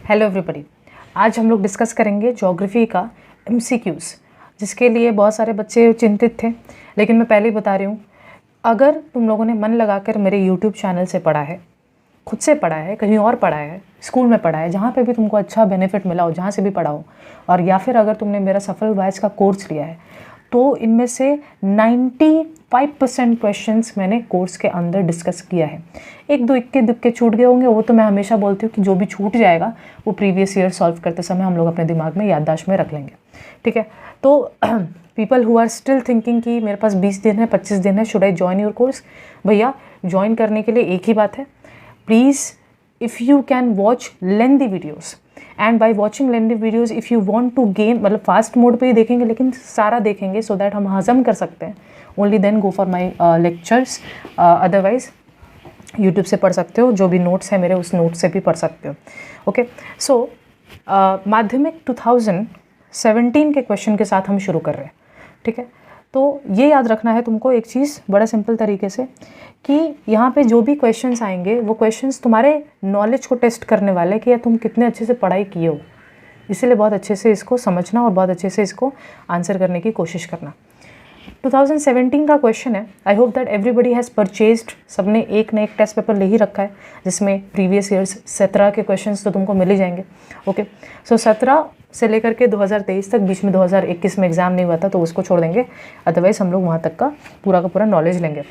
Hello everybody. आज हम लोग डिस्कस करेंगे ज्योग्राफी का MCQs, जिसके लिए बहुत सारे बच्चे चिंतित थे। लेकिन मैं पहले ही बता रही हूँ, अगर तुम लोगों ने मन लगाकर मेरे YouTube चैनल से पढ़ा है, खुद से पढ़ा है, कहीं और पढ़ा है, स्कूल में पढ़ा है, जहाँ पे भी तुमको अच्छा बेनिफिट मिला हो, जहाँ से भी पढ़ा हो, और या फिर अगर तुमने मेरा सफल बैच का कोर्स लिया है, तो इनमें से 95% क्वेश्चंस मैंने कोर्स के अंदर डिस्कस किया है। एक दो इक्के दुक्के छूट गए होंगे, वो तो मैं हमेशा बोलती हूँ कि जो भी छूट जाएगा वो प्रीवियस ईयर सॉल्व करते समय हम लोग अपने दिमाग में याददाश्त में रख लेंगे, ठीक है। तो people who are still thinking कि मेरे पास 20 दिन है, 25 दिन है, should I join your course, भैया ज्वाइन करने के लिए एक ही बात है, please if you can watch lengthy videos and by watching lengthy videos if you want to gain, मतलब फास्ट मोड पे ही देखेंगे लेकिन सारा देखेंगे सो दैट हम हजम कर सकते हैं, only then go for my lectures. Otherwise YouTube से पढ़ सकते हो, जो भी नोट्स है मेरे उस नोट से भी पढ़ सकते हो। ओके, सो माध्यमिक 2017 के क्वेश्चन के साथ हम शुरू कर रहे हैं, ठीक है। तो ये याद रखना है तुमको एक चीज़ बड़ा सिंपल तरीके से कि यहाँ पे जो भी क्वेश्चंस आएंगे वो क्वेश्चंस तुम्हारे नॉलेज को टेस्ट करने वाले कि या तुम कितने अच्छे से पढ़ाई किए हो, इसीलिए बहुत अच्छे से इसको समझना और बहुत अच्छे से इसको आंसर करने की कोशिश करना। 2017 का क्वेश्चन है, I hope that everybody has purchased, सबने एक न एक टेस्ट पेपर ले ही रखा है जिसमें प्रीवियस ईयर्स 17 के क्वेश्चंस तो तुमको मिल ही जाएंगे। ओके, सो 17 से लेकर के 2023 तक, बीच में 2021 में एग्ज़ाम नहीं हुआ था तो उसको छोड़ देंगे, अदरवाइज़ हम लोग वहाँ तक का पूरा नॉलेज लेंगे।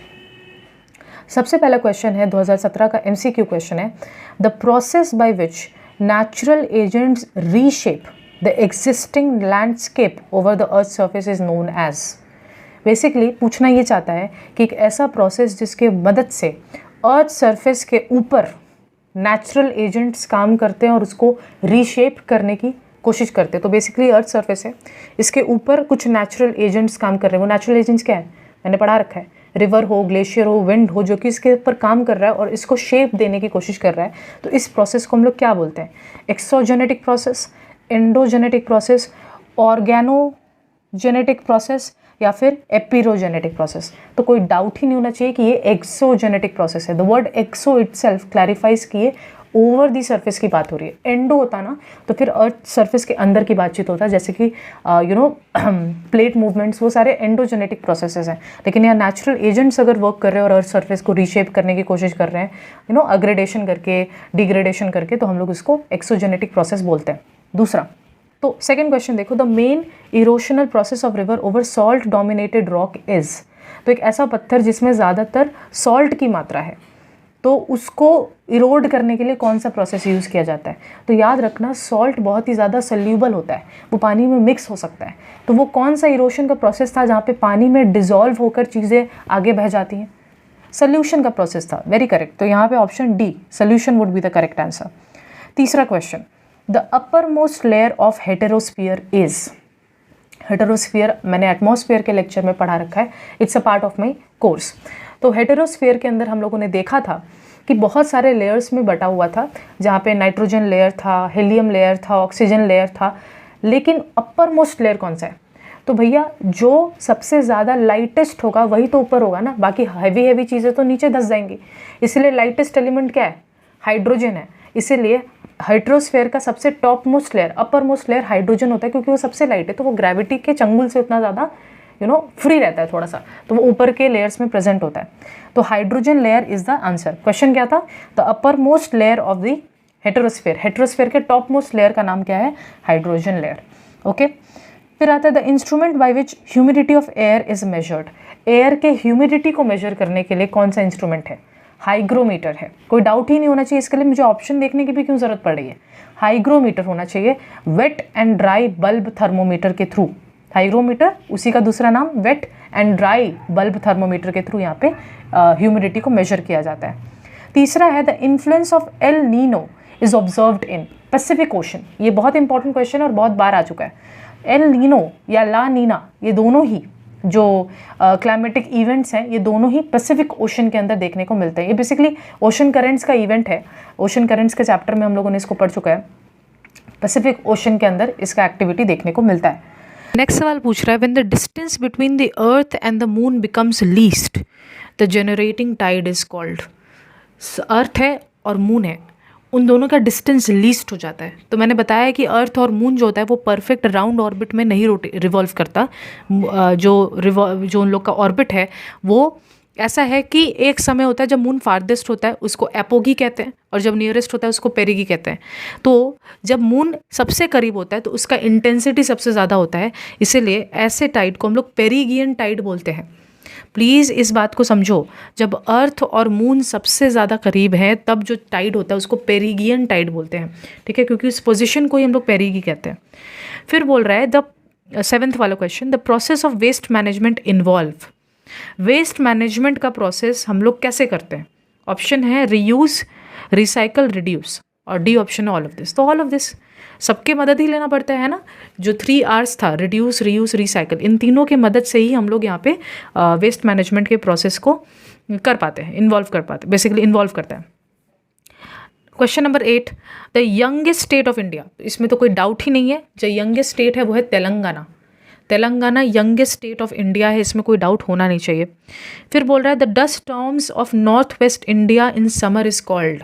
सबसे पहला क्वेश्चन है 2017 का MCQ क्वेश्चन है, the process by which natural agents reshape the existing landscape over the earth surface is known as. Basically पूछना ये चाहता है कि एक ऐसा प्रोसेस जिसके मदद से अर्थ सरफेस के ऊपर नेचुरल एजेंट्स काम करते हैं और उसको रीशेप करने की कोशिश करते हैं। तो बेसिकली अर्थ सरफेस है, इसके ऊपर कुछ नेचुरल एजेंट्स काम कर रहे हैं। वो नेचुरल एजेंट्स क्या है, मैंने पढ़ा रखा है, रिवर हो, ग्लेशियर हो, विंड हो, जो कि इसके ऊपर काम कर रहा है और इसको शेप देने की कोशिश कर रहा है। तो इस प्रोसेस को हम लोग क्या बोलते हैं, exogenetic process, endogenetic process, organogenetic process या फिर एपिरोजेनेटिक प्रोसेस। तो कोई डाउट ही नहीं होना चाहिए कि ये एक्सोजेनेटिक प्रोसेस है। The word exo itself clarifies किए ओवर दी सरफेस की बात हो रही है। एंडो होता ना तो फिर अर्थ सरफेस के अंदर की बातचीत होता है, जैसे कि प्लेट मूवमेंट्स, वो सारे एंडोजेनेटिक प्रोसेसेस हैं। लेकिन यहाँ नेचुरल एजेंट्स अगर वर्क कर रहे हैं और अर्थ सरफेस को रीशेप करने की कोशिश कर रहे हैं, अग्रेडेशन करके, डिग्रेडेशन करके, तो हम लोग इसको एक्सोजेनेटिक प्रोसेस बोलते हैं। दूसरा, तो सेकेंड क्वेश्चन देखो, the main erosional process of river over salt dominated rock is. तो एक ऐसा पत्थर जिसमें ज़्यादातर सॉल्ट की मात्रा है, तो उसको इरोड करने के लिए कौन सा प्रोसेस यूज़ किया जाता है। तो याद रखना, सॉल्ट बहुत ही ज़्यादा सल्यूबल होता है, वो पानी में मिक्स हो सकता है। तो वो कौन सा इरोशन का प्रोसेस था जहाँ पे पानी में डिज़ोल्व होकर चीज़ें आगे बह जाती हैं, सल्यूशन का प्रोसेस था। Very correct. तो यहाँ पे option D, solution would be the correct answer. तीसरा question, the upper most layer of heterosphere is. Heterosphere मैंने एटमॉस्फेयर के लेक्चर में पढ़ा रखा है, it's a part of my course. तो हेटेरोस्फीयर के अंदर हम लोगों ने देखा था कि बहुत सारे लेयर्स में बटा हुआ था, जहाँ पे नाइट्रोजन लेयर था, हीलियम लेयर था, ऑक्सीजन लेयर था। लेकिन अपर मोस्ट लेयर कौन सा है, तो भैया जो सबसे ज़्यादा लाइटेस्ट होगा वही तो ऊपर होगा ना, बाकी हैवी चीज़ें तो नीचे धंस जाएंगी। इसलिए लाइटेस्ट एलिमेंट क्या है, हाइड्रोजन है। इसीलिए हेटेरोस्फीयर का सबसे top most layer, upper most layer hydrogen होता है, क्योंकि वो सबसे लाइट है, तो वो ग्रेविटी के चंगुल से उतना ज़्यादा फ्री रहता है थोड़ा सा, तो वो ऊपर के लेयर्स में प्रेजेंट होता है। तो hydrogen layer is the answer. Question क्या था, the upper most layer of the heterosphere. Heterosphere के टॉप मोस्ट लेयर का नाम क्या है, हाइड्रोजन लेयर। ओके, फिर आता है the instrument by which humidity of air is measured. Air के ह्यूमिडिटी को मेजर करने के लिए कौन सा इंस्ट्रूमेंट है, हाइग्रोमीटर है। कोई डाउट ही नहीं होना चाहिए, इसके लिए मुझे ऑप्शन देखने की भी क्यों जरूरत पड़ रही है, हाइग्रोमीटर होना चाहिए। Wet and dry bulb thermometer के थ्रू, हाइग्रोमीटर उसी का दूसरा नाम wet and dry bulb thermometer के थ्रू यहाँ पे ह्यूमिडिटी को मेजर किया जाता है। तीसरा है, the influence of El Nino is observed in Pacific ocean. ये बहुत इंपॉर्टेंट क्वेश्चन है और बहुत बार आ चुका है। एल नीनो या ला नीना, ये दोनों ही जो क्लाइमेटिक इवेंट्स हैं, ये दोनों ही पैसिफिक ओशन के अंदर देखने को मिलते हैं। ये बेसिकली ओशन करेंट्स का इवेंट है। ओशन करेंट्स के चैप्टर में हम लोगों ने इसको पढ़ चुका है। पैसिफिक ओशन के अंदर इसका एक्टिविटी देखने को मिलता है। नेक्स्ट सवाल पूछ रहा है, when the distance between the earth and the moon becomes least the generating tide is called. Earth है और मून है, उन दोनों का डिस्टेंस लीस्ट हो जाता है। तो मैंने बताया कि अर्थ और मून जो होता है वो परफेक्ट राउंड ऑर्बिट में नहीं रिवॉल्व करता। जो उन लोग का ऑर्बिट है वो ऐसा है कि एक समय होता है जब मून फारदेस्ट होता है उसको एपोगी कहते हैं, और जब नियरेस्ट होता है उसको पेरिगी कहते हैं। तो जब मून सबसे करीब होता है तो उसका इंटेंसिटी सबसे ज़्यादा होता है, इसीलिए ऐसे टाइड को हम लोग पेरिगियन टाइड बोलते हैं। प्लीज़ इस बात को समझो, जब अर्थ और मून सबसे ज़्यादा करीब है तब जो टाइड होता है उसको पेरिगियन टाइड बोलते हैं, ठीक है, क्योंकि उस पोजिशन को ही हम लोग पेरिगी कहते हैं। फिर बोल रहा है द 7th वाला question, the process of waste management involve. Waste management का प्रोसेस हम लोग कैसे करते हैं? ऑप्शन है रीयूज, रिसाइकल, रिड्यूस, और डी ऑप्शन है ऑल ऑफ दिस। तो ऑल ऑफ दिस सबके मदद ही लेना पड़ता है ना। जो 3 R's था, रिड्यूस, रीयूज, रिसाइकल, इन तीनों के मदद से ही हम लोग यहाँ पे वेस्ट मैनेजमेंट के प्रोसेस को कर पाते हैं, इन्वॉल्व कर पाते, बेसिकली इन्वॉल्व करता है। Question number 8, the youngest state of India. इसमें तो कोई डाउट ही नहीं है, जो यंगेस्ट स्टेट है वो है Telangana. Telangana youngest state of India है, इसमें कोई डाउट होना नहीं चाहिए। फिर बोल रहा है the dust storms of north west India in summer is called.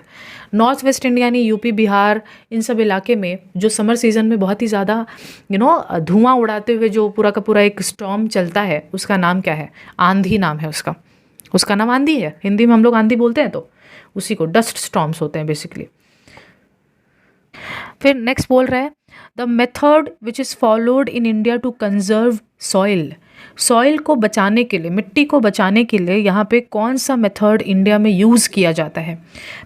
North west India यानी यूपी, बिहार, इन सब इलाके में जो समर सीजन में बहुत ही ज़्यादा धुआं उड़ाते हुए जो पूरा का पूरा एक स्टॉर्म चलता है, उसका नाम क्या है? आंधी नाम है उसका नाम आंधी है। हिंदी में हम लोग आंधी बोलते हैं, तो उसी को डस्ट स्टॉर्म्स होते हैं बेसिकली। फिर नेक्स्ट बोल रहा है the method which is followed in India to conserve soil. Soil को बचाने के लिए, मिट्टी को बचाने के लिए यहाँ पे कौन सा मेथड इंडिया में यूज़ किया जाता है?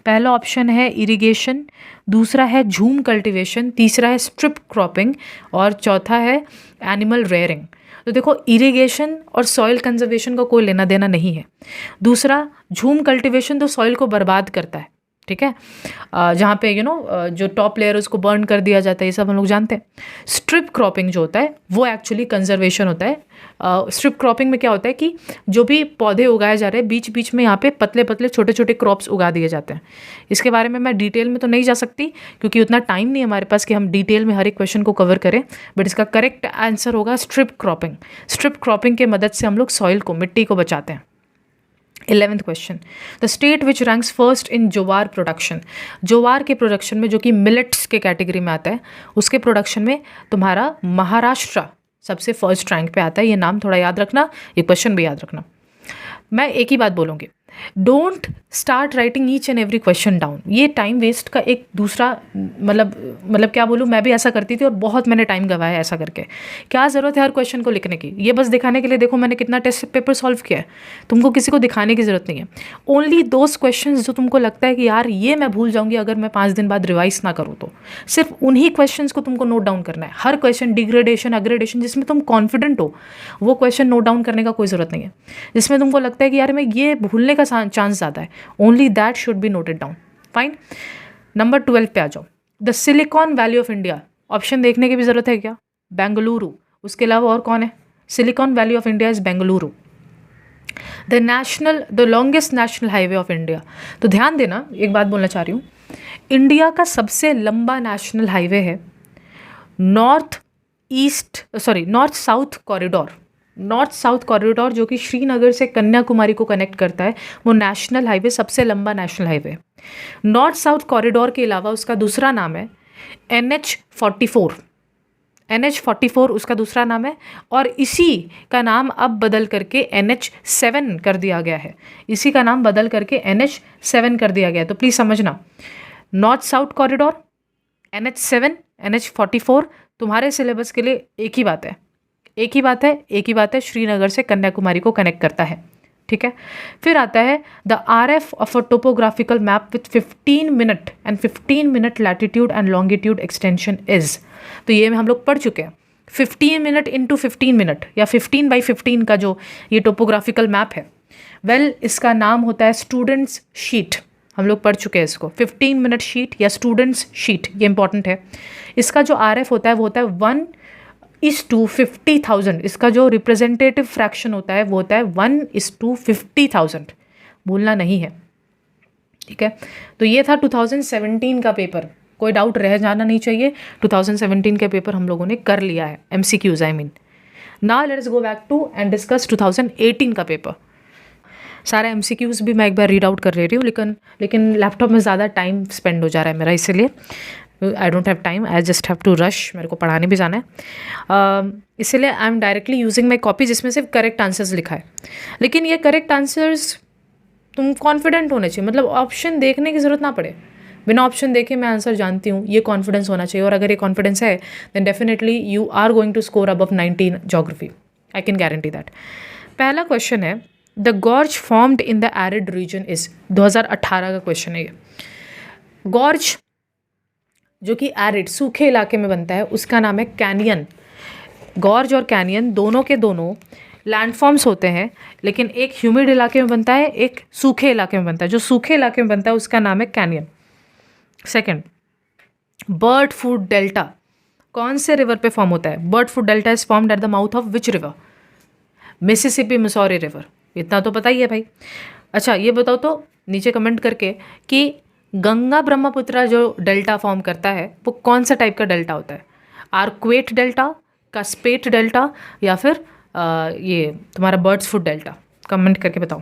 पहला ऑप्शन है इरिगेशन, दूसरा है झूम कल्टीवेशन, तीसरा है स्ट्रिप क्रॉपिंग, और चौथा है एनिमल रेयरिंग। तो देखो, इरिगेशन और सॉइल कंजर्वेशन का कोई लेना देना नहीं है। दूसरा झूम कल्टीवेशन तो सॉइल को बर्बाद करता है, ठीक है, जहाँ पे जो टॉप लेयर उसको बर्न कर दिया जाता है, ये सब हम लोग जानते हैं। स्ट्रिप क्रॉपिंग जो होता है वो एक्चुअली कंजर्वेशन होता है। स्ट्रिप क्रॉपिंग में क्या होता है कि जो भी पौधे उगाए जा रहे हैं बीच बीच में यहाँ पे पतले पतले छोटे छोटे क्रॉप्स उगा दिए जाते हैं। इसके बारे में मैं डिटेल में तो नहीं जा सकती क्योंकि उतना टाइम नहीं है हमारे पास कि हम डिटेल में हर एक क्वेश्चन को कवर करें, बट इसका करेक्ट आंसर होगा स्ट्रिप क्रॉपिंग। स्ट्रिप क्रॉपिंग के मदद से हम लोग सॉइल को, मिट्टी को बचाते हैं। 11th question, the state which ranks first in jowar production. जोवार के प्रोडक्शन में, जो कि मिलेट्स के कैटेगरी में आता है, उसके प्रोडक्शन में तुम्हारा महाराष्ट्र सबसे फर्स्ट रैंक पे आता है। ये नाम थोड़ा याद रखना, ये क्वेश्चन भी याद रखना। मैं एक ही बात बोलूँगी, don't start writing each and every question down. ये टाइम वेस्ट का एक दूसरा मतलब क्या बोलूँ, मैं भी ऐसा करती थी और बहुत मैंने टाइम गवाया ऐसा करके। क्या ज़रूरत है हर क्वेश्चन को लिखने की? ये बस दिखाने के लिए देखो मैंने कितना टेस्ट पेपर सॉल्व किया है, तुमको किसी को दिखाने की ज़रूरत नहीं है। ओनली दोज क्वेश्चन जो तुमको लगता है कि यार ये मैं भूल जाऊँगी अगर मैं 5 दिन बाद रिवाइज ना करूँ, तो सिर्फ उन्हीं क्वेश्चन को तुमको नोट डाउन करना है। हर क्वेश्चन, डिग्रेडेशन, अग्रेडेशन, जिसमें तुम कॉन्फिडेंट हो वो क्वेश्चन नोट डाउन करने का कोई ज़रूरत नहीं है। जिसमें तुमको लगता है कि यार मैं ये भूलने का चांस ज़्यादा है, only that should be noted down. Fine. Number 12 पे आ जाओ, the silicon valley of India. Option देखने की भी जरूरत है क्या? बेंगलुरु, उसके अलावा और कौन है? Silicon valley of India is Bengaluru. The longest national highway of India. तो ध्यान देना, एक बात बोलना चाह रही हूँ, इंडिया का सबसे लंबा नेशनल हाईवे है north south corridor. North south corridor जो कि श्रीनगर से कन्याकुमारी को कनेक्ट करता है, वो नेशनल हाईवे सबसे लंबा national highway. North south corridor के अलावा उसका दूसरा नाम है NH44। NH44 उसका दूसरा नाम है, और इसी का नाम अब बदल करके NH7 कर दिया गया है। इसी का नाम बदल करके NH7 कर दिया गया है। तो प्लीज़ समझना, north south corridor, NH7, NH44 तुम्हारे सिलेबस के लिए एक ही बात है, एक ही बात है, श्रीनगर से कन्याकुमारी को कनेक्ट करता है, ठीक है। फिर आता है the RF of a topographical map with 15 minute and 15 minute latitude and longitude extension is. तो ये हम लोग पढ़ चुके हैं। 15 मिनट इंटू 15 मिनट या 15/15 का जो ये टोपोग्राफिकल मैप है, इसका नाम होता है स्टूडेंट्स शीट। हम लोग पढ़ चुके हैं इसको, 15 मिनट शीट या स्टूडेंट्स शीट, ये इंपॉर्टेंट है। इसका जो RF होता है वो होता है 1:50,000। इसका जो रिप्रेजेंटेटिव फ्रैक्शन होता है वो होता है 1:50,000, भूलना नहीं है, ठीक है। तो ये था 2017 का पेपर, कोई डाउट रह जाना नहीं चाहिए। 2017 के पेपर हम लोगों ने कर लिया है, MCQs I mean. Now let's go back to and discuss 2018 का पेपर। सारे MCQs भी मैं एक बार रीड आउट कर रही हूँ, लेकिन लैपटॉप में ज़्यादा टाइम स्पेंड हो जा रहा है मेरा, इसलिए I don't have time, I just have to rush, मेरे को पढ़ाने भी जाना है, इसलिए I am directly using my copy जिसमें सिर्फ करेक्ट आंसर्स लिखा है। लेकिन ये करेक्ट आंसर्स तुम कॉन्फिडेंट होने चाहिए, मतलब ऑप्शन देखने की ज़रूरत ना पड़े, बिना ऑप्शन देखे मैं आंसर जानती हूँ, ये कॉन्फिडेंस होना चाहिए। और अगर ये कॉन्फिडेंस है then definitely you are going to score above 19 geography, I can guarantee that. पहला क्वेश्चन है, the gorge formed in the arid region is, 2018 का क्वेश्चन है ये। गॉर्ज जो कि एरिड सूखे इलाके में बनता है उसका नाम है कैनियन। गॉर्ज और कैनियन दोनों के दोनों लैंडफॉर्म्स होते हैं, लेकिन एक ह्यूमिड इलाके में बनता है, एक सूखे इलाके में बनता है। जो सूखे इलाके में बनता है उसका नाम है canyon. Second, bird food delta कौन से रिवर पे फॉर्म होता है? Bird food delta is formed at the mouth of which river? Mississippi Missouri river, इतना तो पता ही है भाई। अच्छा ये बताओ तो नीचे कमेंट करके कि गंगा ब्रह्मपुत्र जो डेल्टा फॉर्म करता है वो कौन सा टाइप का डेल्टा होता है? आर्क्वेट डेल्टा, कास्पेट डेल्टा, या फिर ये तुम्हारा बर्ड्स फूड डेल्टा? कमेंट करके बताओ।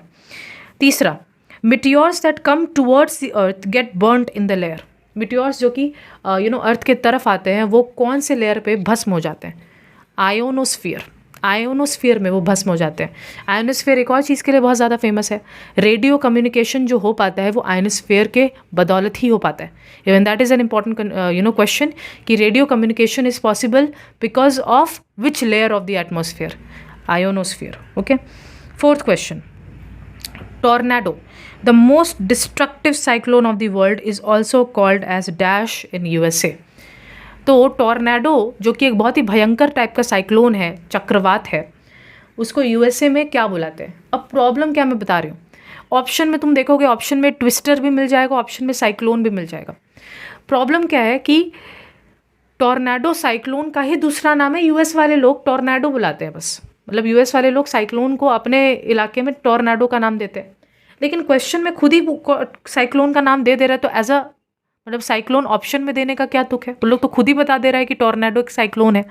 तीसरा, meteors that come towards the earth get burned in the layer. Meteors जो कि अर्थ के तरफ आते हैं वो कौन से लेयर पे भस्म हो जाते हैं? आयोनोस्फीयर। आयोनोस्फीयर में वो भस्म हो जाते हैं। आयोनोस्फीयर एक और चीज़ के लिए बहुत ज़्यादा फेमस है, रेडियो कम्युनिकेशन जो हो पाता है वो आयोनोस्फीयर के बदौलत ही हो पाता है। Even that is an important question कि radio communication is possible because of which layer of the atmosphere? Ionosphere. Okay, fourth question, tornado the most destructive cyclone of the world is also called as dash in USA। तो tornado जो कि एक बहुत ही भयंकर type का cyclone है, चक्रवात है, उसको USA में क्या बुलाते हैं? अब प्रॉब्लम क्या मैं बता रही हूँ, ऑप्शन में तुम देखोगे, ऑप्शन में ट्विस्टर भी मिल जाएगा, ऑप्शन में साइक्लोन भी मिल जाएगा। प्रॉब्लम क्या है कि टॉर्नेडो साइक्लोन का ही दूसरा नाम है, US वाले लोग टॉर्नेडो बुलाते हैं बस, मतलब US वाले लोग साइक्लोन को अपने इलाके में टॉर्नेडो का नाम देते हैं। लेकिन क्वेश्चन में खुद ही साइक्लोन का नाम दे रहा है, तो एज अ मतलब साइक्लोन ऑप्शन में देने का क्या तुक है? वो लोग तो खुद ही बता दे रहा है कि टॉर्नेडो एक साइक्लोन है,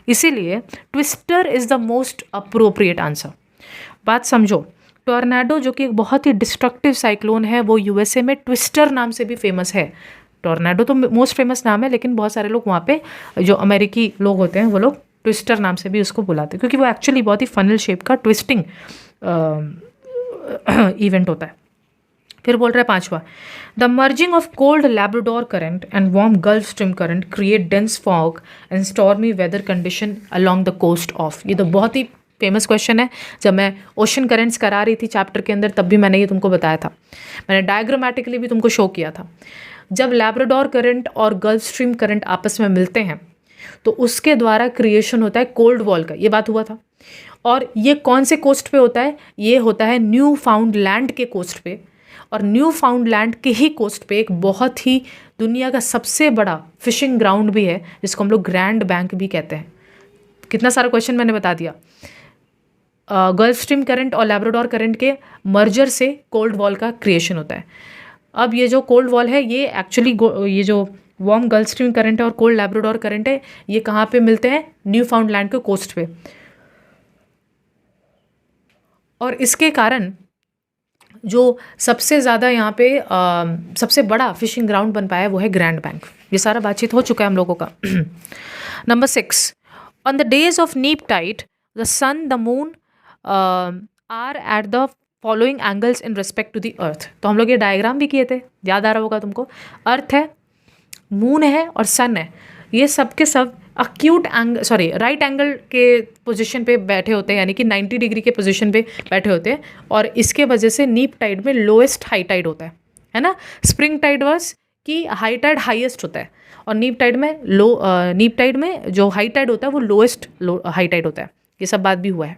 इसीलिए twister is the most appropriate answer. बात समझो, टॉर्नेडो जो कि एक बहुत ही डिस्ट्रक्टिव साइक्लोन है वो USA में ट्विस्टर नाम से भी फेमस है। टॉर्नेडो तो मोस्ट फेमस नाम है, लेकिन बहुत सारे लोग वहाँ पे जो अमेरिकी लोग होते हैं वो लोग ट्विस्टर नाम से भी उसको बुलाते हैं, क्योंकि वो एक्चुअली बहुत ही फनल शेप का ट्विस्टिंग इवेंट होता है। फिर बोल रहा है पांचवा, the merging of cold Labrador current and warm Gulf Stream current create dense fog and stormy weather condition along the coast of. ये तो बहुत ही फेमस क्वेश्चन है, जब मैं ओशन करंट्स करा रही थी चैप्टर के अंदर तब भी मैंने ये तुमको बताया था, मैंने डायग्रामेटिकली भी तुमको शो किया था। जब लैब्राडोर करंट और गल्फ स्ट्रीम करंट आपस में मिलते हैं तो उसके द्वारा क्रिएशन होता है कोल्ड वॉल का, ये बात हुआ था। और ये कौन से कोस्ट पे होता है? ये होता है न्यू फाउंड लैंड के कोस्ट पे, और न्यू फाउंड लैंड के ही कोस्ट पे एक बहुत ही दुनिया का सबसे बड़ा फिशिंग ग्राउंड भी है जिसको हम लोग ग्रैंड बैंक भी कहते हैं। कितना सारा क्वेश्चन मैंने बता दिया। गल्फ स्ट्रीम करंट और लैब्राडोर करंट के मर्जर से कोल्ड वॉल का क्रिएशन होता है। अब ये जो कोल्ड वॉल है ये एक्चुअली ये जो वार्म गल्फ स्ट्रीम करंट है और कोल्ड लैब्राडोर करंट है ये कहाँ पे मिलते हैं? न्यू फाउंड लैंड के कोस्ट पे। और इसके कारण जो सबसे ज़्यादा यहाँ पे सबसे बड़ा फिशिंग ग्राउंड बन पाया है वो है ग्रैंड बैंक। ये सारा बातचीत हो चुका है हम लोगों का। Number 6, on the days of neap tide the sun the moon are at the following angles in respect to the earth. तो हम लोग ये डायग्राम भी किए थे, याद आ रहा होगा तुमको। अर्थ है, मून है और सन है, ये सब के सब अक्यूट एंगल राइट एंगल के पोजीशन पे बैठे होते हैं, यानी कि 90 डिग्री के पोजीशन पे बैठे होते हैं, और इसके वजह से नीप टाइड में लोएस्ट हाई टाइड होता है ना। स्प्रिंग टाइड वर्स कि हाई टाइड हाईएस्ट होता है, और नीप टाइड में जो हाई टाइड होता है वो लोएस्ट हाई टाइड होता है। ये सब बात भी हुआ है।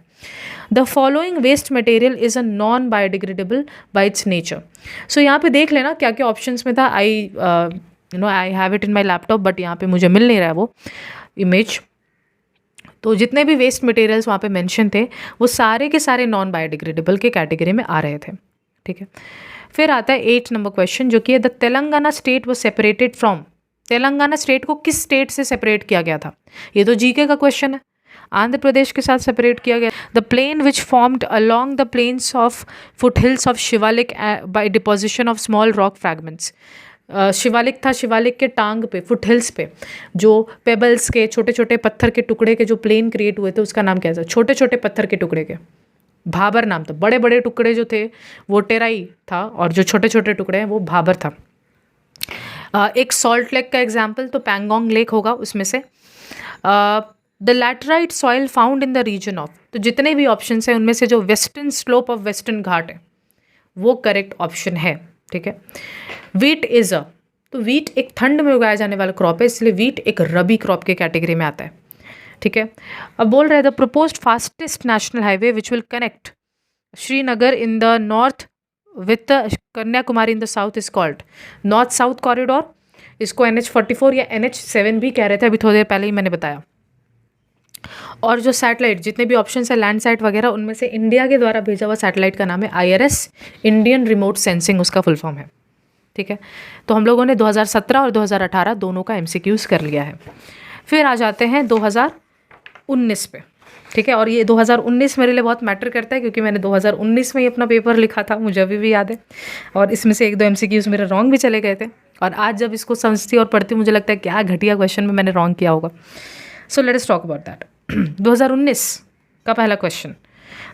The following waste material is a non biodegradable by its nature. So यहाँ पे देख लेना क्या क्या ऑप्शंस में था। I have it in my laptop, but यहाँ पे मुझे मिल नहीं रहा है वो इमेज। तो जितने भी वेस्ट मटेरियल्स वहाँ पे मेंशन थे वो सारे के सारे नॉन बायोडिग्रेडेबल के कैटेगरी में आ रहे थे, ठीक है। फिर आता है 8 नंबर क्वेश्चन, जो कि the Telangana state was separated from. Telangana state को किस स्टेट से सेपरेट किया गया था? ये तो जीके का क्वेश्चन है। आंध्र प्रदेश के साथ सेपरेट किया गया। The plain which formed along the plains of foothills of Shivalik by deposition of small rock fragments. Shivalik था, शिवालिक के टांग पे, फुटहिल्स पे जो पेबल्स के छोटे छोटे पत्थर के टुकड़े के जो प्लेन क्रिएट हुए थे उसका नाम क्या था? छोटे छोटे पत्थर के टुकड़े के भाबर नाम था। बड़े बड़े टुकड़े जो थे वो टेराई था और जो छोटे छोटे टुकड़े हैं वो भाबर था। एक सॉल्ट लेक का एग्जाम्पल तो पैंगोंग लेक होगा उसमें से। The laterite soil found in the region of, तो जितने भी ऑप्शन हैं उनमें से जो western slope of western Ghat है वो करेक्ट ऑप्शन है। ठीक है। वीट इज अ, तो वीट एक ठंड में उगाया जाने वाला क्रॉप है, इसलिए वीट एक रबी क्रॉप के कैटेगरी में आता है। ठीक है। अब बोल रहे हैं the proposed fastest national highway which will connect Srinagar in the north with Kanyakumari in the south is called north south corridor. इसको NH44 या NH7 भी कह रहे थे, अभी थोड़ी देर पहले ही मैंने बताया। और जो सैटेलाइट जितने भी ऑप्शन है लैंड साइट वगैरह, उनमें से इंडिया के द्वारा भेजा हुआ सैटेलाइट का नाम है IRS, इंडियन रिमोट सेंसिंग उसका फुल फॉर्म है। ठीक है। तो हम लोगों ने 2017 और 2018 दोनों का MCQs कर लिया है। फिर आ जाते हैं 2019 पे। ठीक है। और ये 2019 मेरे लिए बहुत मैटर करता है क्योंकि मैंने 2019 में ही अपना पेपर लिखा था, मुझे अभी भी याद है। और इसमें से 1-2 MCQs मेरे रॉन्ग भी चले गए थे, और आज जब इसको समझती और पढ़ती मुझे लगता है क्या घटिया क्वेश्चन में मैंने रॉन्ग किया होगा। So let us talk about that. 2019 का पहला question,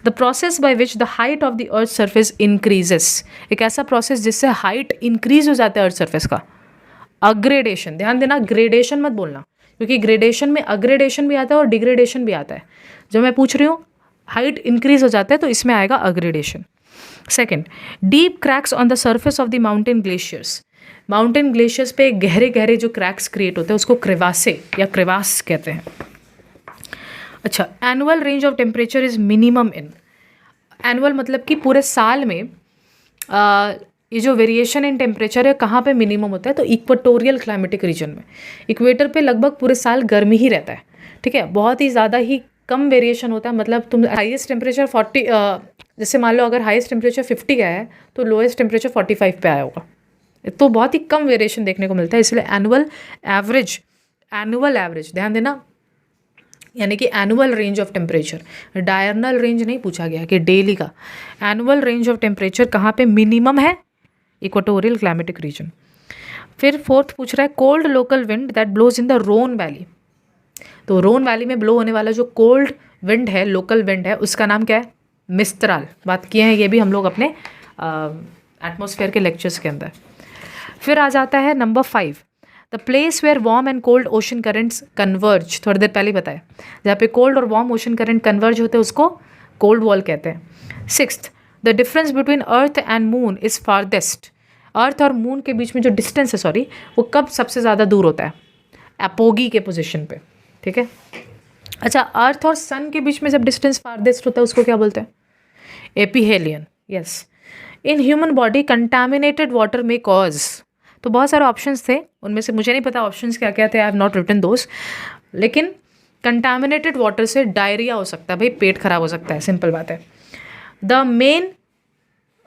the process by which the height of the earth surface increases. एक ऐसा प्रोसेस जिससे हाइट इंक्रीज हो जाता है अर्थ सर्फेस का। अग्रेडेशन, ध्यान देना, ग्रेडेशन मत बोलना, क्योंकि ग्रेडेशन में अग्रेडेशन भी आता है और डिग्रेडेशन भी आता है। जब मैं पूछ रही हूँ हाइट इंक्रीज हो जाता है तो इसमें आएगा aggradation. Second, deep cracks on the surface of the mountain glaciers. Mountain glaciers पे गहरे गहरे जो क्रैक्स क्रिएट होते हैं उसको क्रेवासे या क्रेवास कहते हैं। अच्छा, annual range of temperature is minimum in, annual मतलब कि पूरे साल में ये जो वेरिएशन इन टेम्परेचर है कहाँ पे मिनिमम होता है, तो इक्वेटोरियल क्लाइमेटिक रीजन में। इक्वेटर पे लगभग पूरे साल गर्मी ही रहता है। ठीक है। बहुत ही ज़्यादा ही कम वेरिएशन होता है, मतलब तुम हाईएस्ट टेम्परेचर 40, जैसे मान लो अगर हाईएस्ट टेम्परेचर 50 गया है तो लोएस्ट टेम्परेचर 45 पे आया होगा, तो बहुत ही कम वेरिएशन देखने को मिलता है। इसलिए एनुअल एवरेज ध्यान देना, यानी कि annual range of temperature, diurnal range नहीं पूछा गया कि डेली का। एनुअल रेंज ऑफ टेम्परेचर कहाँ पे मिनिमम है? Equatorial climatic region. फिर फोर्थ पूछ रहा है cold local wind that blows in the Rhone valley. तो रोन वैली में ब्लो होने वाला जो कोल्ड विंड है, लोकल विंड है, उसका नाम क्या है? मिस्त्राल। बात किए हैं ये भी हम लोग अपने एटमॉस्फेयर के लेक्चर्स के अंदर। फिर आ जाता है number 5, the place where warm and cold ocean currents converge. थोड़ी देर पहले बताया, जहाँ पे कोल्ड और वार्म ओशन करंट कन्वर्ज होते हैं उसको कोल्ड वॉल कहते हैं। 6th, the difference between earth and moon is farthest. Earth और मून के बीच में जो डिस्टेंस है, सॉरी, वो कब सबसे ज़्यादा दूर होता है? एपोगी के पोजिशन पे। ठीक है। अच्छा, अर्थ और सन के बीच में जब डिस्टेंस फारदेस्ट होता है उसको क्या बोलते हैं? Aphelion. Yes. In human body contaminated water में कॉज। तो बहुत सारे ऑप्शंस थे, उनमें से मुझे नहीं पता ऑप्शंस क्या क्या थे, आई हैव नॉट रिटन दोस, लेकिन कंटामिनेटेड वाटर से डायरिया हो सकता है, भाई पेट खराब हो सकता है, सिंपल बात है। The main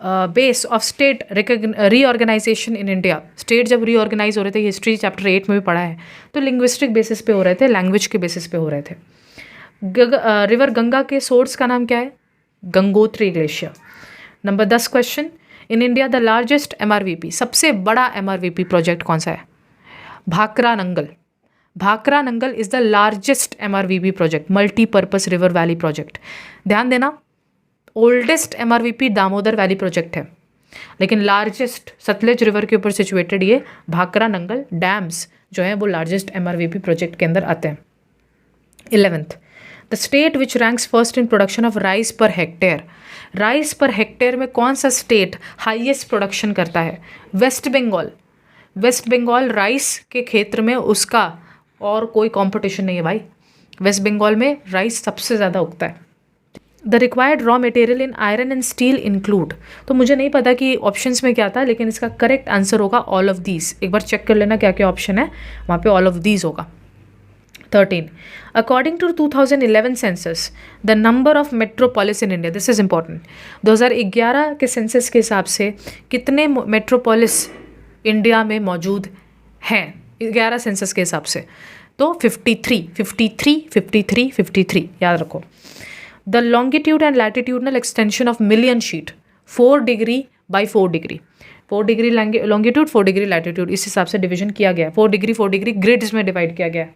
base of state reorganisation in India. State जब रीऑर्गेनाइज हो रहे थे, हिस्ट्री चैप्टर 8 में भी पढ़ा है, तो लिंग्विस्टिक बेसिस पे हो रहे थे, लैंग्वेज के बेसिस पे हो रहे थे। रिवर गंगा के सोर्स का नाम क्या है? Gangotri glacier. Number 10 question, in India the largest MRVP, सबसे बड़ा MRVP प्रोजेक्ट कौन सा है? Bhakra Nangal. Bhakra Nangal is the largest MRVP project, multipurpose river valley project. ध्यान देना, oldest MRVP Damodar valley project है, लेकिन लार्जेस्ट सतलज रिवर के ऊपर सिचुएटेड ये भाखरा नंगल डैम्स जो है वो लार्जेस्ट MRVP प्रोजेक्ट के अंदर आते हैं। 11th, the state which ranks first in production of rice per hectare. Rice per hectare में कौन सा स्टेट हाईएस्ट प्रोडक्शन करता है? वेस्ट बंगाल। वेस्ट बंगाल राइस के क्षेत्र में उसका और कोई कंपटीशन नहीं है भाई, वेस्ट बंगाल में राइस सबसे ज़्यादा उगता है। The required raw material in iron and steel include. तो मुझे नहीं पता कि ऑप्शंस में क्या था, लेकिन इसका करेक्ट आंसर होगा ऑल ऑफ दीज। एक बार चेक कर लेना क्या क्या ऑप्शन है, वहाँ पे ऑल ऑफ दीज होगा। 13, according to 2011 census the number of metropolis in India. This is important. 2011 के सेंसस के हिसाब से कितने मेट्रोपोलिस इंडिया में मौजूद हैं 11 सेंसस के हिसाब से? तो 53 याद रखो। The longitude and latitudinal extension of million sheet 4 degree by 4 degree, 4 degree longitude 4 degree latitude, इस हिसाब से डिवीजन किया गया है। 4 डिग्री ग्रिड्स में डिवाइड किया गया है।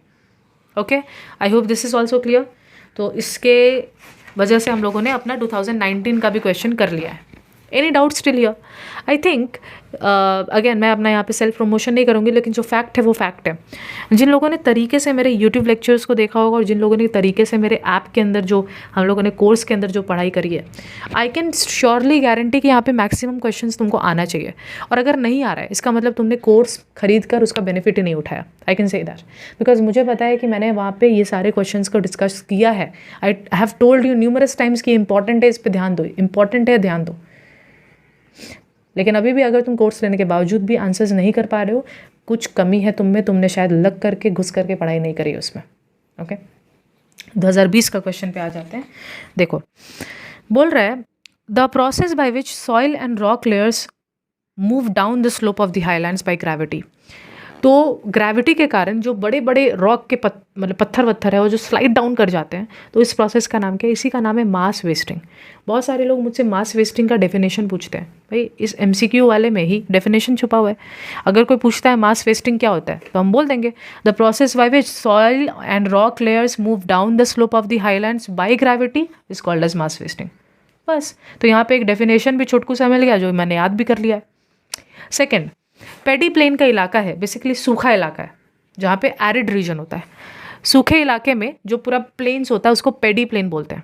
Okay, I hope this is also clear. तो इसके वजह से हम लोगों ने अपना 2019 का भी क्वेश्चन कर लिया है। Any doubt still here? I think again मैं अपना यहाँ पे सेल्फ प्रमोशन नहीं करूँगी, लेकिन जो फैक्ट है वो फैक्ट है। जिन लोगों ने तरीके से मेरे यूट्यूब लेक्चर्स को देखा होगा और जिन लोगों ने तरीके से मेरे ऐप के अंदर जो हम लोगों ने कोर्स के अंदर जो पढ़ाई करी है, आई कैन श्योरली गारंटी कि यहाँ पे मैक्सिमम क्वेश्चंस तुमको आना चाहिए। और अगर नहीं आ रहा है इसका मतलब तुमने कोर्स खरीद कर उसका बेनिफिट ही नहीं उठाया। I can say that because मुझे पता है कि मैंने वहाँ पे ये सारे क्वेश्चंस को डिस्कस किया है। I have told you numerous times कि इंपॉर्टेंट है, इस पर ध्यान दो, इंपॉर्टेंट है, ध्यान दो। लेकिन अभी भी अगर तुम कोर्स लेने के बावजूद भी आंसर्स नहीं कर पा रहे हो, कुछ कमी है तुम में, तुमने शायद लग करके घुस करके पढ़ाई नहीं करी उसमें। ओके, 2020 का क्वेश्चन पे आ जाते हैं। देखो, बोल रहा है the process by which soil and rock layers move down the slope of the highlands by gravity. तो ग्रेविटी के कारण जो बड़े बड़े रॉक के मतलब पत्थर वत्थर है वो जो स्लाइड डाउन कर जाते हैं, तो इस प्रोसेस का नाम क्या है? इसी का नाम है मास वेस्टिंग। बहुत सारे लोग मुझसे मास वेस्टिंग का डेफिनेशन पूछते हैं। भाई इस MCQ वाले में ही डेफिनेशन छुपा हुआ है। अगर कोई पूछता है मास वेस्टिंग क्या होता है, तो हम बोल देंगे the process by which soil and rock layers move down the slope of the highlands by gravity is called as mass wasting. बस, तो यहाँ पे एक डेफिनेशन भी छुटकू सा मिल गया जो मैंने याद भी कर लिया है। सेकेंड, पेडी प्लेन का इलाका है, बेसिकली सूखा इलाका है जहाँ पे एरिड रीजन होता है। सूखे इलाके में जो पूरा प्लेन्स होता है उसको पेडी प्लेन बोलते हैं।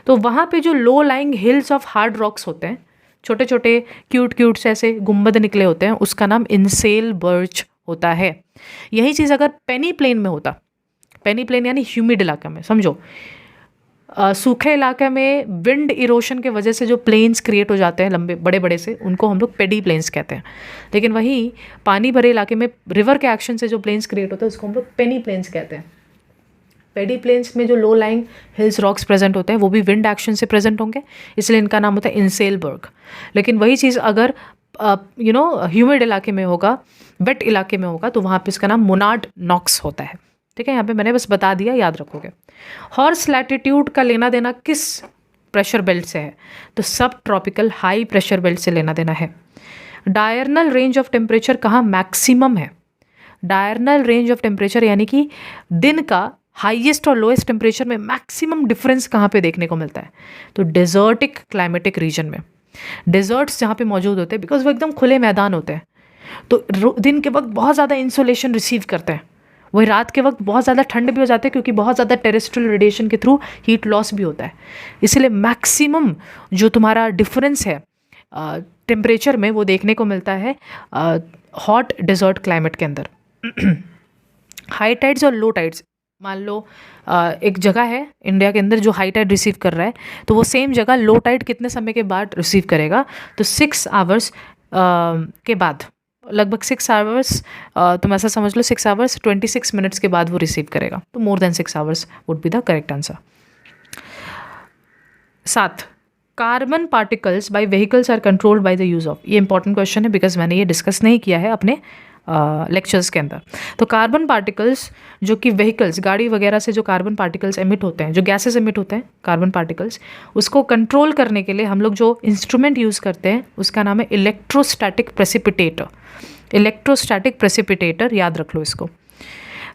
तो वहाँ पे जो low lying hills of hard rocks होते हैं, छोटे छोटे क्यूट से ऐसे गुंबद निकले होते हैं, उसका नाम इनसेल बर्च होता है। यही चीज़ अगर पेनी प्लेन में होता, पेनी प्लेन यानी ह्यूमिड इलाका में, समझो सूखे इलाके में विंड इरोशन के वजह से जो प्लेन्स क्रिएट हो जाते हैं लंबे बड़े बड़े से, उनको हम लोग पेडी प्लेन्स कहते हैं। लेकिन वहीं पानी भरे इलाके में रिवर के एक्शन से जो प्लेन्स क्रिएट होते हैं उसको हम लोग पेनी प्लेन्स कहते हैं। पेडी प्लेन्स में जो low lying hills rocks present होते हैं वो भी विंड एक्शन से प्रेजेंट होंगे, इसलिए इनका नाम होता है इनसेलबर्ग। लेकिन वही चीज़ अगर ह्यूमिड इलाके में होगा, वेट इलाके में होगा, तो वहाँ पे इसका नाम मोनार्ड नॉक्स होता है। ठीक है, यहाँ पे मैंने बस बता दिया, याद रखोगे। हॉर्स लैटिट्यूड का लेना देना किस प्रेशर बेल्ट से है? तो सब ट्रॉपिकल हाई प्रेशर बेल्ट से लेना देना है। डायरनल रेंज ऑफ टेम्परेचर कहाँ मैक्सिमम है? डायरनल रेंज ऑफ टेम्परेचर यानी कि दिन का हाईएस्ट और लोएस्ट टेम्परेचर में मैक्सिमम डिफरेंस कहाँ पे देखने को मिलता है? तो डेजर्टिक क्लाइमेटिक रीजन में। डेजर्ट्स जहाँ पे मौजूद होते हैं बिकॉज वो एकदम खुले मैदान होते हैं, तो दिन के वक्त बहुत ज़्यादा इंसोलेशन रिसीव करते हैं। वही रात के वक्त बहुत ज़्यादा ठंड भी हो जाते हैं क्योंकि बहुत ज़्यादा टेरेस्ट्रियल रेडिएशन के थ्रू हीट लॉस भी होता है। इसलिए मैक्सिमम जो तुम्हारा डिफरेंस है टेम्परेचर में वो देखने को मिलता है हॉट डेजर्ट क्लाइमेट के अंदर। हाई टाइड्स और लो टाइड्स, मान लो एक जगह है इंडिया के अंदर जो हाई टाइड रिसीव कर रहा है, तो वो सेम जगह लो टाइड कितने समय के बाद रिसीव करेगा? तो 6 आवर्स के बाद, लगभग 6 आवर्स, तुम ऐसा समझ लो 6 आवर्स 26 मिनट्स के बाद वो रिसीव करेगा। तो more than 6 hours would be the correct answer. 7, carbon particles by vehicles are controlled by the use of. ये इंपॉर्टेंट क्वेश्चन है बिकॉज मैंने ये डिस्कस नहीं किया है अपने लेक्चर्स के अंदर। तो कार्बन पार्टिकल्स जो कि व्हीकल्स, गाड़ी वगैरह से जो कार्बन पार्टिकल्स एमिट होते हैं, जो गैसेस एमिट होते हैं कार्बन पार्टिकल्स, उसको कंट्रोल करने के लिए हम लोग जो इंस्ट्रूमेंट यूज़ करते हैं उसका नाम है इलेक्ट्रोस्टैटिक प्रेसिपिटेटर। इलेक्ट्रोस्टैटिक प्रेसिपिटेटर, याद रख लो इसको।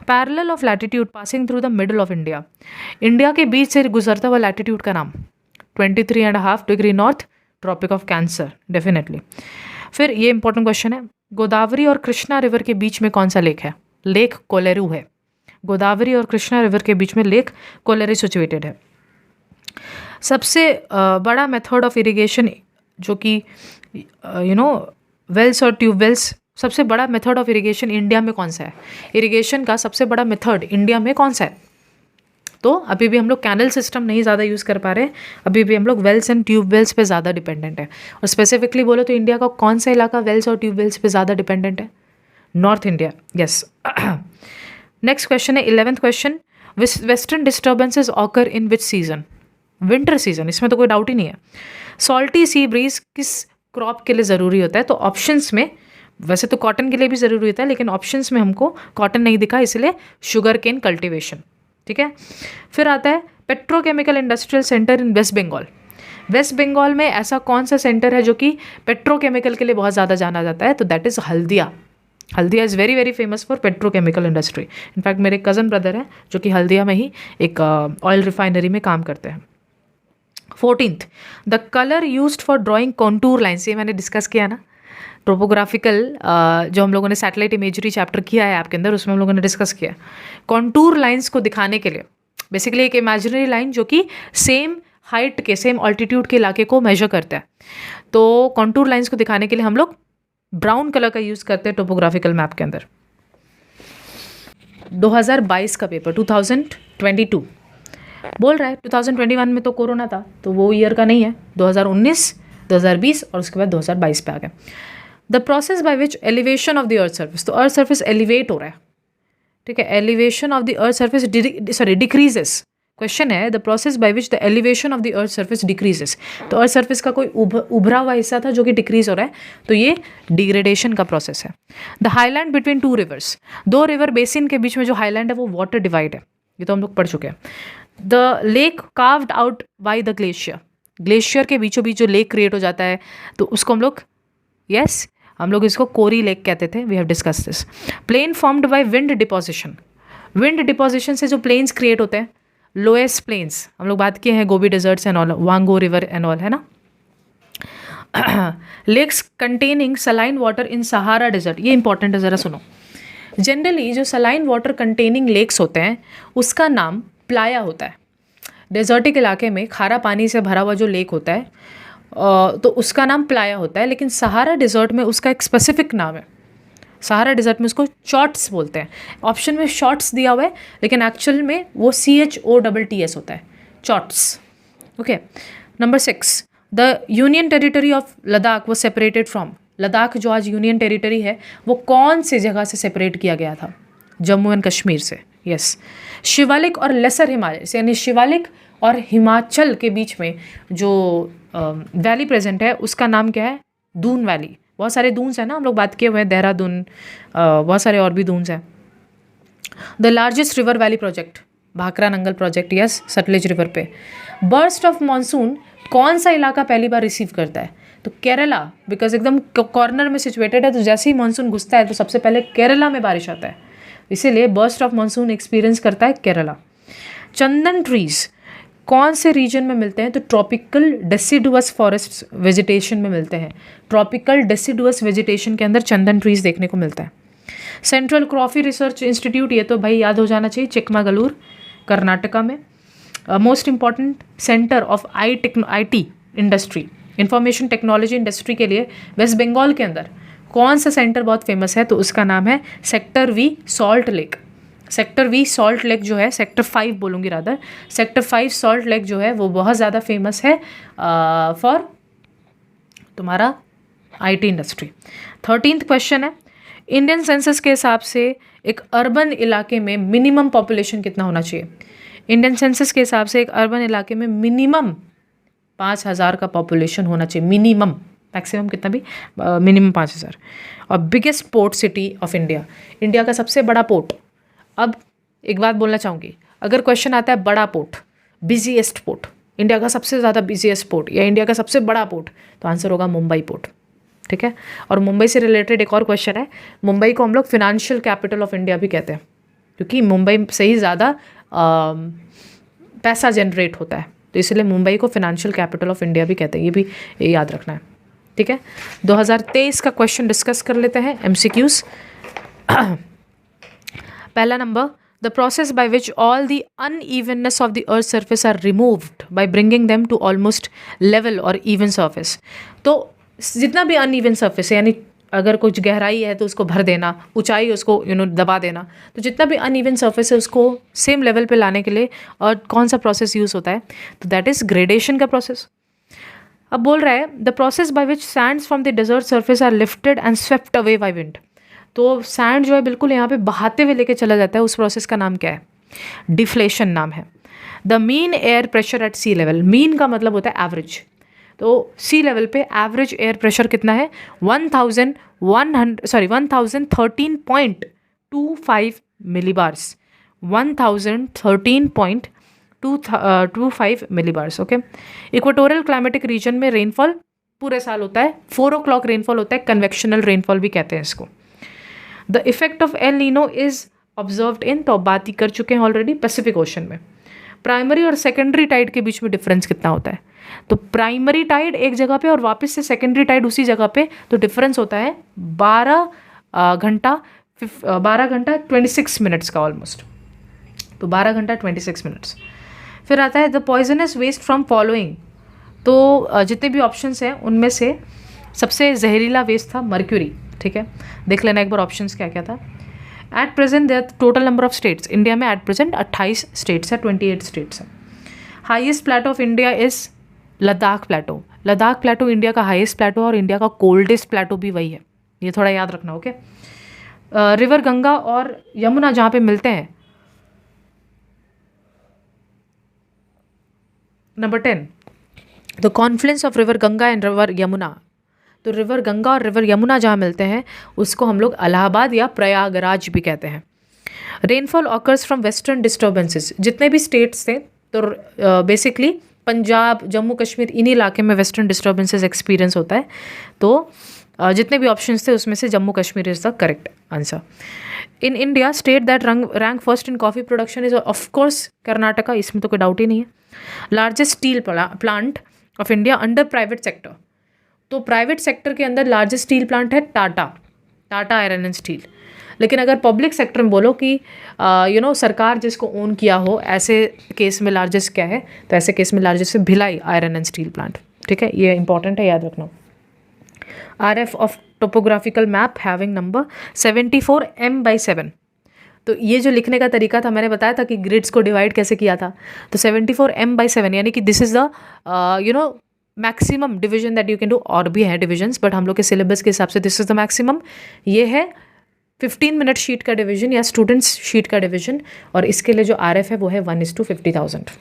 Parallel of latitude passing through the middle of India. India के बीच से गुजरता हुआ लैटिट्यूड का नाम 23.5 degree north, tropic of cancer, definitely. फिर ये इंपॉर्टेंट क्वेश्चन है, गोदावरी और कृष्णा रिवर के बीच में कौन सा लेक है? लेक कोलेरू है। गोदावरी और कृष्णा रिवर के बीच में लेक कोलेरू सिचुएटेड है। सबसे बड़ा मेथड ऑफ इरिगेशन जो कि वेल्स और ट्यूबवेल्स, सबसे बड़ा मेथड ऑफ इरिगेशन इंडिया में कौन सा है? इरिगेशन का सबसे बड़ा मेथड इंडिया में कौन सा है? तो अभी भी हम लोग कैनल सिस्टम नहीं ज़्यादा यूज़ कर पा रहे हैं, अभी भी हम लोग वेल्स एंड ट्यूबवेल्स पे ज़्यादा डिपेंडेंट है। और स्पेसिफिकली बोलो तो इंडिया का कौन सा इलाका वेल्स और ट्यूबवेल्स पे ज़्यादा डिपेंडेंट है? North India, yes. Next question है 11th question, western disturbances occur in which season? Winter season, इसमें तो कोई डाउट ही नहीं है। सॉल्टी सी ब्रीज किस क्रॉप के लिए ज़रूरी होता है? तो ऑप्शंस में, वैसे तो कॉटन के लिए भी ज़रूरी होता है लेकिन ऑप्शंस में हमको कॉटन नहीं दिखा, इसलिए शुगर केन कल्टिवेशन। ठीक है। फिर आता है पेट्रोकेमिकल इंडस्ट्रियल सेंटर इन वेस्ट बंगाल। वेस्ट बंगाल में ऐसा कौन सा सेंटर है जो कि पेट्रोकेमिकल के लिए बहुत ज़्यादा जाना जाता है? तो that is Haldia. Haldia is very very famous for petrochemical industry. In fact मेरे कज़न ब्रदर हैं जो कि हल्दिया में ही एक ऑयल रिफाइनरी में काम करते हैं। 14th, the colour used for drawing contour lines, ये मैंने डिस्कस किया ना, ट्रोपोग्राफिकल जो हम लोगों ने सैटेलाइट इमेजरी चैप्टर किया है आपके अंदर, उसमें हम लोगों ने डिस्कस किया कॉन्टूर लाइन्स को दिखाने के लिए। बेसिकली एक इमेजिनरी लाइन जो कि सेम हाइट के, सेम ऑल्टीट्यूड के इलाके को मेजर करता है। तो कॉन्टूर लाइन्स को दिखाने के लिए हम लोग ब्राउन कलर का यूज़ करते हैं टोपोग्राफिकल मैप के अंदर। 2022 का पेपर 2022 बोल रहा है, 2021 में तो कोरोना था तो वो ईयर का नहीं है, 2019, 2020 और उसके बाद 2022 पे आ गया। The process by which elevation of the earth surface, तो अर्थ सर्फेस एलिवेट हो रहा है, ठीक है, elevation of the earth surface decreases. Question है the process by which the elevation of the earth surface decreases, तो अर्थ सर्फेस का कोई उभरा हुआ हिस्सा था जो कि डिक्रीज हो रहा है, तो ये डिग्रेडेशन का प्रोसेस है। The highland between two reverse, दो रिवर बेसिन के बीच में जो हाईलैंड है वो वाटर डिवाइड है, ये तो हम लोग पढ़ चुके हैं। The lake carved out by the glacier, glacier के बीचों बीच जो लेक क्रिएट हो जाता है तो उसको हम लोग हम लोग इसको कोरी लेक कहते थे, we have discuss this. Plain formed by wind deposition, wind deposition से जो प्लेन्स क्रिएट होते हैं, लोएस्ट प्लेन्स, हम लोग बात किए हैं गोबी डेजर्ट्स एंड ऑल, वांगो रिवर एंड ऑल, है ना। Lakes containing saline water in Sahara desert, ये इंपॉर्टेंट है, ज़रा सुनो। जनरली जो सलाइन वाटर कंटेनिंग लेक्स होते हैं उसका नाम प्लाया होता है। डेजर्टिक इलाके में खारा पानी से भरा हुआ जो लेक होता है तो उसका नाम प्लाया होता है, लेकिन सहारा डेजर्ट में उसका एक स्पेसिफिक नाम है। सहारा डेजर्ट में उसको चॉट्स बोलते हैं। ऑप्शन में शॉर्ट्स दिया हुआ है लेकिन एक्चुअल में वो CHOTTS होता है, chotts. Okay, number 6, the union territory of Ladakh वो सेपरेटेड फ्रॉम, लद्दाख जो आज यूनियन टेरिटरी है वो कौन सी जगह से सेपरेट किया गया था? जम्मू एंड कश्मीर से, यस। शिवालिक और लेसर हिमालय से, यानी शिवालिक और हिमाचल के बीच में जो वैली प्रेजेंट है उसका नाम क्या है? दून वैली। बहुत सारे दून्स हैं ना, हम लोग बात किए हुए हैं, देहरादून, बहुत सारे और भी दून्स हैं। The largest river valley project, Bhakra Nangal project, yes, Sutlej river पे। बर्स्ट ऑफ मानसून कौन सा इलाका पहली बार रिसीव करता है? तो केरला, बिकॉज एकदम कॉर्नर में सिचुएटेड है, तो जैसे ही मानसून घुसता है तो सबसे पहले केरला में बारिश आता है, इसीलिए बर्स्ट ऑफ मानसून एक्सपीरियंस करता है केरला। चंदन ट्रीज कौन से रीजन में मिलते हैं? तो ट्रॉपिकल डेसिडुअस फॉरेस्ट वेजिटेशन में मिलते हैं। ट्रॉपिकल डेसिडुअस वेजिटेशन के अंदर चंदन ट्रीज देखने को मिलता है। सेंट्रल कॉफी रिसर्च इंस्टीट्यूट, ये तो भाई याद हो जाना चाहिए, चिकमागलूर, कर्नाटका में। Most important centre of IT industry, information technology industry के लिए वेस्ट बंगाल के अंदर कौन सा सेंटर बहुत फेमस है? तो उसका नाम है sector V salt lake. Sector V salt lake जो है, सेक्टर 5 बोलूँगी रादर, सेक्टर 5 सॉल्ट लेक जो है वो बहुत ज़्यादा फेमस है फॉर तुम्हारा IT इंडस्ट्री। 13th क्वेश्चन है, इंडियन सेंसस के हिसाब से एक अर्बन इलाके में मिनिमम पॉपुलेशन कितना होना चाहिए? इंडियन सेंसस के हिसाब से एक अर्बन इलाके में मिनिमम 5000 का पॉपुलेशन होना चाहिए, मिनिमम, मैक्सिमम कितना भी, मिनिमम 5000। और biggest port city of India, India का सबसे बड़ा पोर्ट। अब एक बात बोलना चाहूँगी, अगर क्वेश्चन आता है बड़ा पोर्ट, बिजीएस्ट पोर्ट, इंडिया का सबसे ज़्यादा बिजीएस्ट पोर्ट या इंडिया का सबसे बड़ा पोर्ट, तो आंसर होगा मुंबई पोर्ट, ठीक है। और मुंबई से रिलेटेड एक और क्वेश्चन है, मुंबई को हम लोग फिनेंशियल कैपिटल ऑफ इंडिया भी कहते हैं क्योंकि मुंबई से ही ज़्यादा पैसा जनरेट होता है, तो इसलिए मुंबई को फिनेंशियल कैपिटल ऑफ इंडिया भी कहते हैं, ये भी याद रखना है, ठीक है। 2023 का क्वेश्चन डिस्कस कर लेते हैं, MCQs। पहला नंबर, the process by which all the unevenness of the earth surface are removed by bringing them to almost level और इवन सर्फेस। तो जितना भी अनइवन सर्फेस है, यानी अगर कुछ गहराई है तो उसको भर देना, ऊंचाई उसको दबा देना, तो जितना भी अनइवन सर्फेस है उसको सेम लेवल पे लाने के लिए और कौन सा प्रोसेस यूज़ होता है? तो दैट इज़ ग्रेडेशन का प्रोसेस। अब बोल रहा है the process by which sands from the desert surface are lifted and swept away by wind. तो सैंड जो है बिल्कुल यहाँ पे बहाते हुए लेके चला जाता है, उस प्रोसेस का नाम क्या है? डिफ्लेशन नाम है। The mean air pressure at sea level, mean का मतलब होता है एवरेज, तो सी लेवल पे एवरेज एयर प्रेशर कितना है? 1013.25 millibars, 1013.25 to 5 millibars. Okay, equatorial climatic region में रेनफॉल पूरे साल होता है, 4 o'clock रेनफॉल होता है, कन्वेक्शनल रेनफॉल भी कहते हैं इसको। The effect of El Nino is observed in, तो बात ही कर चुके हैं ऑलरेडी, पैसिफिक ओशन में। प्राइमरी और सेकेंडरी टाइड के बीच में डिफरेंस कितना होता है? तो प्राइमरी टाइड एक जगह पे और वापस से सेकेंडरी टाइड उसी जगह पे, तो डिफरेंस होता है 12 घंटा 26 मिनट्स का ऑलमोस्ट। तो 12 घंटा 26 मिनट्स। फिर आता है the poisonous waste from following, तो जितने भी ऑप्शंस हैं उनमें से सबसे जहरीला वेस्ट था मर्क्यूरी। ठीक है, देख लेना एक बार ऑप्शंस क्या क्या था। At present there total number of states, India में एट प्रेजेंट 28 स्टेट्स है, 28 स्टेट्स है। Highest plateau of India is Ladakh plateau. Ladakh plateau India का हाईएस्ट प्लेटो और इंडिया का कोल्डेस्ट प्लेटो भी वही है, ये थोड़ा याद रखना। ओके, रिवर गंगा और यमुना जहाँ पे मिलते हैं, number 10 the Confluence of river Ganga and river Yamuna. तो रिवर गंगा और रिवर यमुना जहाँ मिलते हैं उसको हम लोग इलाहाबाद या प्रयागराज भी कहते हैं। Rainfall occurs from western disturbances, जितने भी स्टेट्स थे तो बेसिकली पंजाब, जम्मू कश्मीर, इन्हीं इलाके में वेस्टर्न डिस्टर्बेंसेस एक्सपीरियंस होता है। तो जितने भी ऑप्शंस थे उसमें से Jammu Kashmir is the correct answer. In India state that rank first in coffee production is of course Karnataka, इसमें तो कोई डाउट ही नहीं है। Largest steel plant of India under private sector, तो प्राइवेट सेक्टर के अंदर लार्जेस्ट स्टील प्लांट है टाटा आयरन एंड स्टील। लेकिन अगर पब्लिक सेक्टर में बोलो कि सरकार जिसको ओन किया हो, ऐसे केस में लार्जेस्ट क्या है, तो ऐसे केस में लार्जेस्ट है Bhilai iron and steel plant. ठीक है, ये इंपॉर्टेंट है, याद रखना। RF of topographical map having number 74 M/7, तो ये जो लिखने का तरीका था, मैंने बताया था कि ग्रिड्स को डिवाइड कैसे किया था। तो 74 M/7 यानी कि this is the maximum division that you can do, और भी है डिविजन्स बट हम लोग के सिलेबस के हिसाब से दिस इज़ द मैक्सिमम। ये है 15 मिनट शीट का डिवीजन या स्टूडेंट्स शीट का डिवीजन, और इसके लिए जो RF है वो है 1:50,000।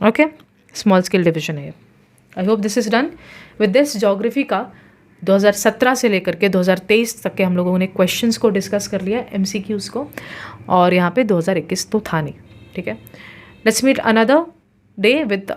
ओके, स्मॉल स्केल डिवीजन है ये। I hope this is done. With this geography का 2017 से लेकर के 2023 तक के हम लोगों ने क्वेश्चंस को डिस्कस कर लिया, MCQs को, और यहाँ पे 2021 तो था नहीं। ठीक है, let's meet another day with